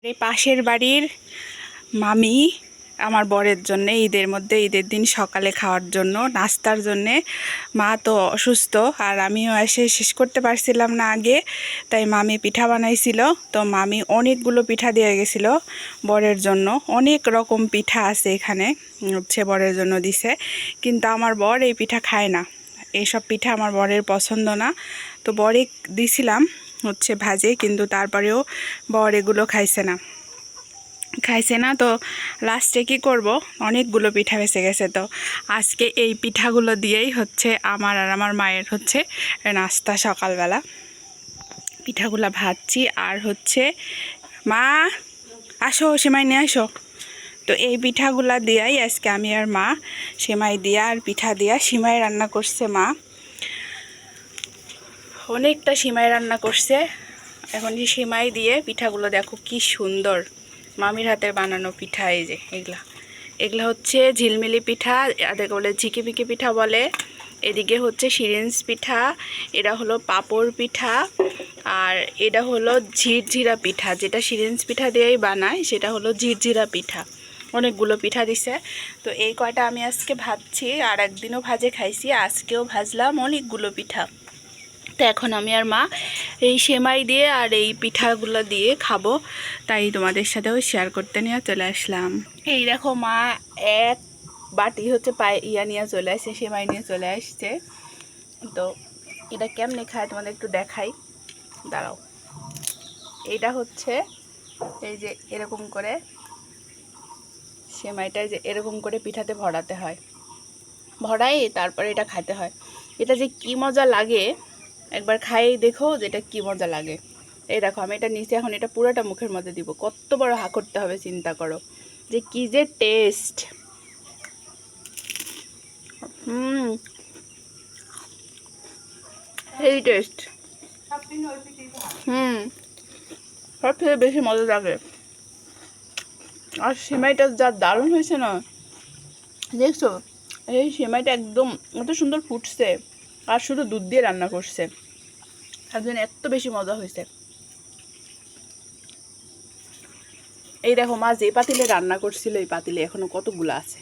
এই পাশের বাড়ির মামি আমার বরের জন্য ঈদের দিন সকালে খাওয়ার জন্য নাস্তার জন্যে, মা তো অসুস্থ আর আমিও এসে শেষ করতে পারছিলাম না আগে, তাই মামি পিঠা বানাইছিল। তো মামি অনেকগুলো পিঠা দিয়ে গেছিল বরের জন্য, অনেক রকম পিঠা আছে এখানে বরের জন্য দিছে, কিন্তু আমার বর এই পিঠা খায় না, এইসব পিঠা আমার বরের পছন্দ না। তো বরে দিছিলাম ভাজে, কিন্তু তারপরেও বর এগুলো খাইছে না। তো লাস্টে কি করব, অনেকগুলো পিঠা বেঁচে গেছে। তো আজকে এই পিঠাগুলো দিয়েই আমার আর আমার মায়ের নাস্তা সকালবেলা। পিঠাগুলো ভাজছি আর মা আসো সেমাই নিয়ে আসো। তো এই পিঠাগুলা দিয়াই আজকে আমি আর মা সেমাই দিয়া আর পিঠা দিয়া সিমাই রান্না করছে মা, অনেকটা সিমাই রান্না করছে। এখন যে সিমাই দিয়ে পিঠাগুলো দেখো কি সুন্দর, মামির হাতের বানানো পিঠা। এই যে এগুলা ঝিলমিলি পিঠা, এদেরকে বলে ঝিকিমিকি পিঠা বলে। এদিকে সিরিঞ্জ পিঠা, এটা হলো পাপড় পিঠা, আর এটা হলো ঝিরঝিরা পিঠা, যেটা সিরিঞ্জ পিঠা দিয়েই বানায় সেটা হলো ঝিরঝিরা পিঠা। অনেকগুলো পিঠা দিছে। তো এই কয়টা আমি আজকে ভাজছি, আর একদিনও ভাজে খাইছি, আজকেও ভাজলাম অনেকগুলো পিঠা। তো এখন আমি আর মা এই সেমাই দিয়ে আর এই পিঠাগুলো দিয়ে খাবো, তাই তোমাদের সাথেও শেয়ার করতে নিয়ে চলে আসলাম। এই দেখো মা এক বাটি নিয়ে চলে আসছে, সেমাই নিয়ে চলে আসছে। তো এটা কেমনে খায় তোমাদের একটু দেখাই, দাঁড়াও। এইটা এই যে এরকম করে সেমাইটা যে এরকম করে পিঠাতে ভরাতে হয়, ভরাই তারপরে এটা খাইতে হয়। এটা যে কি মজা লাগে একবার খাইয়েই দেখো যে এটা কি মজা লাগে। এই দেখো আমি এটা নিচে, এখন এটা পুরোটা মুখের মধ্যে দিব, কত বড় হা করতে হবে চিন্তা করো, যে কি যে টেস্ট। এই টেস্ট সব থেকে বেশি মজা লাগে। আর সেমাইটা যা দারুণ হয়েছে না, দেখছো এই সেমাইটা একদম এত সুন্দর ফুটছে, আর শুধু দুধ দিয়ে রান্না করছে, তার জন্য এত বেশি মজা হয়েছে। এই দেখো মা যে পাতিলে রান্না করছিল, এই পাতিলে এখনো কতগুলো আছে।